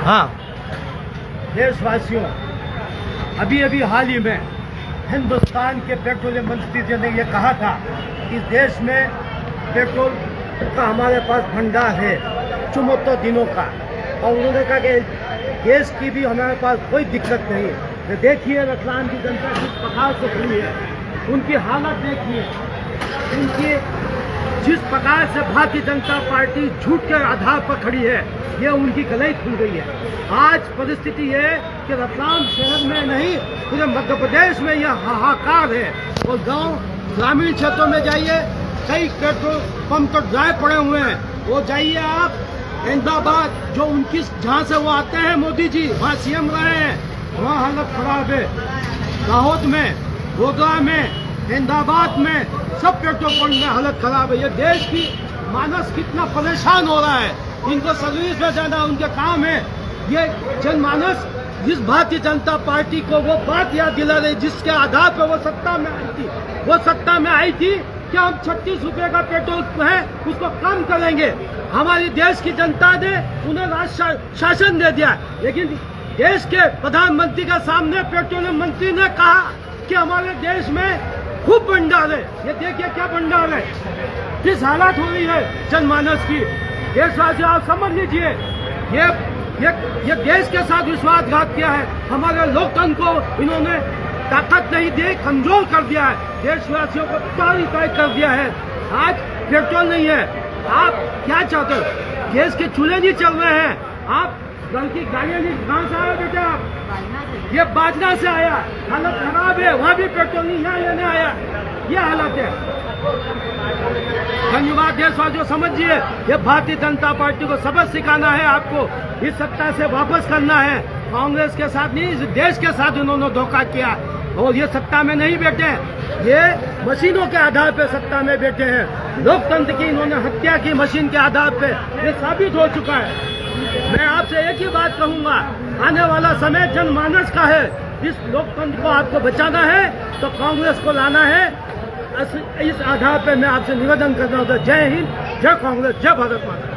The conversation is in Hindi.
हाँ, देशवासियों, अभी अभी हाल ही में हिंदुस्तान के पेट्रोलियम मंत्री जी ने यह कहा था कि देश में पेट्रोल का हमारे पास भंडार है 74 दिनों का, और उन्होंने कहा कि गैस की भी हमारे पास कोई दिक्कत नहीं है। तो देखिए रतलाम की जनता किस प्रकार से खड़ी है, उनकी हालत देखिए, उनकी जिस प्रकार से भारतीय जनता पार्टी झूठ के आधार पर खड़ी है, ये उनकी गलई खुल गई है। आज परिस्थिति है कि रतलाम शहर में नहीं, पूरे मध्य प्रदेश में यह हाहाकार है। और गांव ग्रामीण क्षेत्रों में जाइए, कई पेट्रोल पंप तो ड्राई पड़े हुए हैं। वो जाइए आप अहमदाबाद, जो उनकी जहाँ से वो आते हैं मोदी जी, वहाँ सीएम रहे हैं, वहाँ हालत खराब है। दाहोद में, गोधरा में, अहमदाबाद में सब पेट्रोल पंप में हालत खराब है। ये देश की मानस कितना परेशान हो रहा है। इनको सर्विस में जाना उनके काम है। ये जनमानस जिस भारतीय जनता पार्टी को वो बात याद दिला रही जिसके आधार पर वो सत्ता में आई थी, वो सत्ता में आई थी कि हम 36 रुपए का पेट्रोल है उसको कम करेंगे। हमारी देश की जनता ने उन्हें शासन दे दिया, लेकिन देश के प्रधानमंत्री के सामने पेट्रोलियम मंत्री ने कहा कि हमारे देश में खूब भंडार है। ये देखिए क्या भंडार है, किस हालत हो रही है जनमानस की। देशवासी आप समझ लीजिए, ये देश के साथ विश्वासघात किया है। हमारे लोकतंत्र को इन्होंने ताकत नहीं दी, कमजोर कर दिया है। देशवासियों को तारीफ कर दिया है। आज पेट्रोल नहीं है, आप क्या चाहते हो? गैस के चूल्हे नहीं चल रहे हैं, आप घर की गाड़ियां नहीं। कहाँ से आया बेटा आप? ये बाजना से आया, हालत खराब है। वहाँ भी पेट्रोल नहीं, यहाँ लेने आया, ये हालत है। धन्यवाद देशवासियों, समझिए, ये भारतीय जनता पार्टी को सबक सिखाना है। आपको इस सत्ता से वापस करना है। कांग्रेस के साथ नहीं, इस देश के साथ इन्होंने धोखा किया और ये सत्ता में नहीं बैठे हैं। ये मशीनों के आधार पर सत्ता में बैठे हैं। लोकतंत्र की इन्होंने हत्या की मशीन के आधार पर, ये साबित हो चुका है। मैं आपसे एक ही बात कहूंगा, आने वाला समय जनमानस का है। इस लोकतंत्र को आपको बचाना है तो कांग्रेस को लाना है। इस आधार पर मैं आपसे निवेदन करता हूँ। जय हिंद, जय कांग्रेस, जय भारत माता।